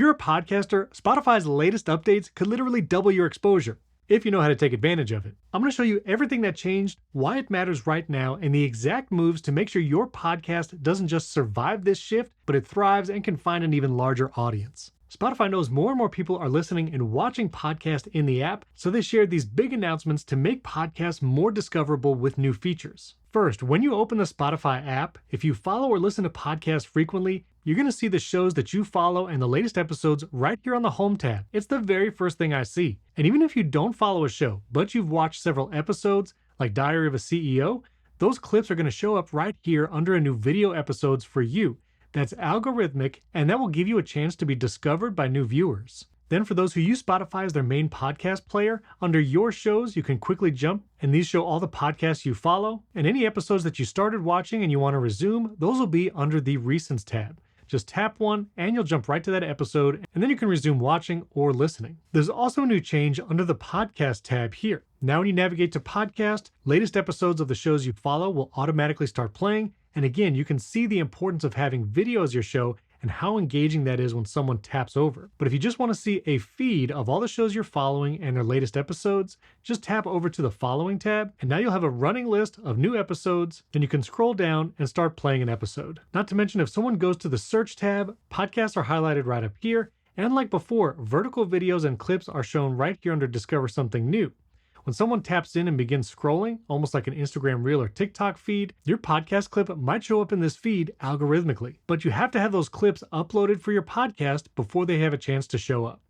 you're a podcaster, Spotify's latest updates could literally double your exposure, if you know how to take advantage of it. I'm going to show you everything that changed, why it matters right now, and the exact moves to make sure your podcast doesn't just survive this shift, but it thrives and can find an even larger audience. Spotify knows more and more people are listening and watching podcasts in the app, so they shared these big announcements to make podcasts more discoverable with new features. First, when you open the Spotify app, if you follow or listen to podcasts frequently, you're going to see the shows that you follow and the latest episodes right here on the Home tab. It's the very first thing I see. And even if you don't follow a show, but you've watched several episodes, like Diary of a CEO, those clips are going to show up right here under a new video episodes for you. That's algorithmic, and that will give you a chance to be discovered by new viewers. Then for those who use Spotify as their main podcast player, under your shows, you can quickly jump, and these show all the podcasts you follow, and any episodes that you started watching and you want to resume, those will be under the Recents tab. Just tap one and you'll jump right to that episode, and then you can resume watching or listening. There's also a new change under the podcast tab here. Now when you navigate to podcast, latest episodes of the shows you follow will automatically start playing, and again, you can see the importance of having video as your show and how engaging that is when someone taps over. But if you just want to see a feed of all the shows you're following and their latest episodes, just tap over to the following tab, and now you'll have a running list of new episodes. Then you can scroll down and start playing an episode. Not to mention, if someone goes to the search tab, podcasts are highlighted right up here. And like before, vertical videos and clips are shown right here under Discover Something New. When someone taps in and begins scrolling, almost like an Instagram Reel or TikTok feed, your podcast clip might show up in this feed algorithmically. But you have to have those clips uploaded for your podcast before they have a chance to show up.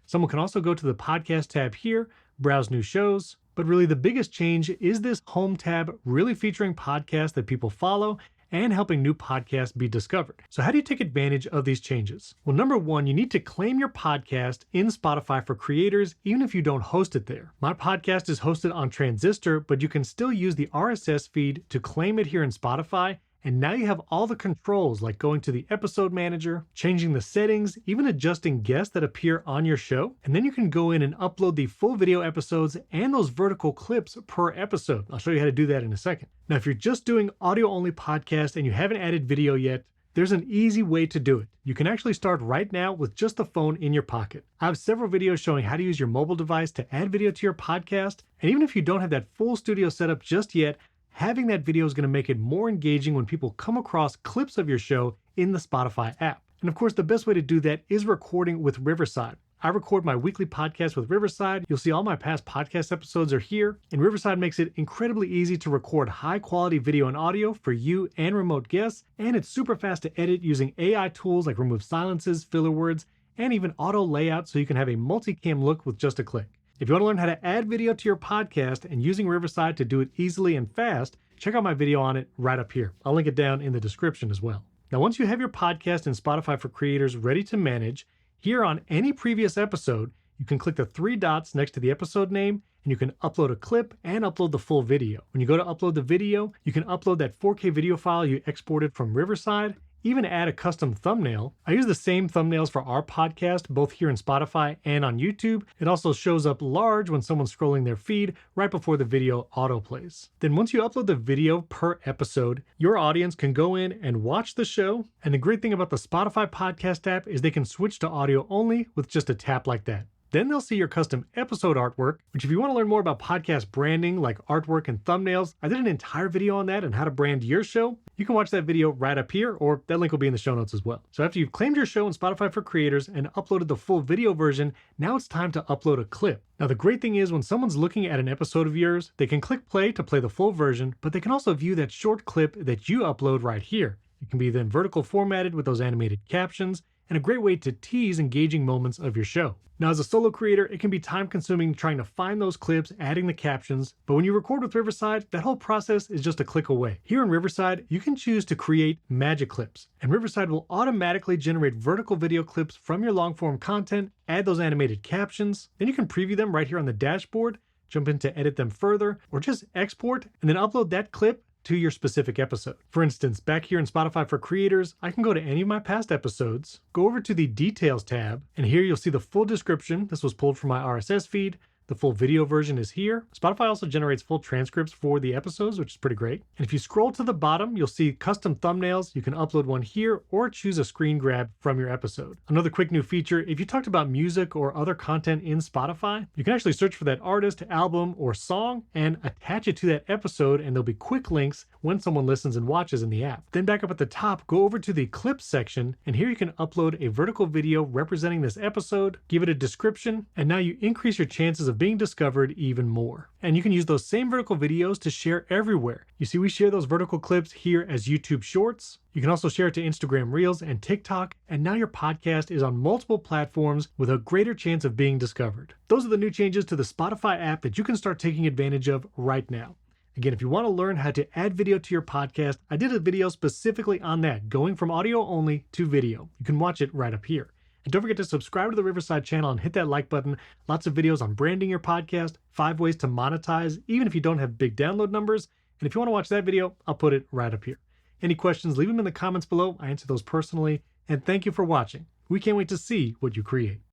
Someone can also go to the podcast tab here, browse new shows, but really the biggest change is this Home tab really featuring podcasts that people follow and helping new podcasts be discovered. So how do you take advantage of these changes? Well, number one, you need to claim your podcast in Spotify for Creators, even if you don't host it there. My podcast is hosted on Transistor, but you can still use the RSS feed to claim it here in Spotify. And now you have all the controls, like going to the episode manager, changing the settings, even adjusting guests that appear on your show. And then you can go in and upload the full video episodes and those vertical clips per episode. I'll show you how to do that in a second. Now, if you're just doing audio only podcast and you haven't added video yet, there's an easy way to do it. You can actually start right now with just the phone in your pocket. I have several videos showing how to use your mobile device to add video to your podcast. And even if you don't have that full studio setup just yet, having that video is going to make it more engaging when people come across clips of your show in the Spotify app. And of course, the best way to do that is recording with Riverside. I record my weekly podcast with Riverside. You'll see all my past podcast episodes are here, and Riverside makes it incredibly easy to record high quality video and audio for you and remote guests, and it's super fast to edit using AI tools like remove silences, filler words, and even auto layout so you can have a multicam look with just a click. If you want to learn how to add video to your podcast and using Riverside to do it easily and fast, check out my video on it right up here. I'll link it down in the description as well. Now, once you have your podcast in Spotify for Creators ready to manage, here on any previous episode, you can click the three dots next to the episode name, and you can upload a clip and upload the full video. When you go to upload the video, you can upload that 4K video file you exported from Riverside, even add a custom thumbnail. I use the same thumbnails for our podcast, both here in Spotify and on YouTube. It also shows up large when someone's scrolling their feed right before the video autoplays. Then once you upload the video per episode, your audience can go in and watch the show. And the great thing about the Spotify podcast app is they can switch to audio only with just a tap like that. Then they'll see your custom episode artwork, which if you want to learn more about podcast branding like artwork and thumbnails, I did an entire video on that and how to brand your show. You can watch that video right up here, or that link will be in the show notes as well. So after you've claimed your show in Spotify for Creators and uploaded the full video version, now it's time to upload a clip. Now the great thing is when someone's looking at an episode of yours, they can click play to play the full version, but they can also view that short clip that you upload right here. It can be then vertical formatted with those animated captions, and a great way to tease engaging moments of your show. Now, as a solo creator, it can be time-consuming trying to find those clips, adding the captions, but when you record with Riverside, that whole process is just a click away. Here in Riverside, you can choose to create magic clips, and Riverside will automatically generate vertical video clips from your long-form content, add those animated captions, then you can preview them right here on the dashboard, jump in to edit them further, or just export and then upload that clip to your specific episode. For instance, back here in Spotify for Creators, I can go to any of my past episodes, go over to the Details tab, and here you'll see the full description. This was pulled from my RSS feed. The full video version is here. Spotify also generates full transcripts for the episodes, which is pretty great. And if you scroll to the bottom, you'll see custom thumbnails. You can upload one here or choose a screen grab from your episode. Another quick new feature, if you talked about music or other content in Spotify, you can actually search for that artist, album, or song and attach it to that episode, and there'll be quick links when someone listens and watches in the app. Then back up at the top, go over to the clips section, and here you can upload a vertical video representing this episode, give it a description, and now you increase your chances of being discovered even more. And you can use those same vertical videos to share everywhere. You see, we share those vertical clips here as YouTube Shorts. You can also share it to Instagram Reels and TikTok, and now your podcast is on multiple platforms with a greater chance of being discovered. Those are the new changes to the Spotify app that you can start taking advantage of right now. Again, if you want to learn how to add video to your podcast, I did a video specifically on that, going from audio only to video. You can watch it right up here. And don't forget to subscribe to the Riverside channel and hit that like button. Lots of videos on branding your podcast, 5 ways to monetize, even if you don't have big download numbers. And if you want to watch that video, I'll put it right up here. Any questions, leave them in the comments below. I answer those personally. And thank you for watching. We can't wait to see what you create.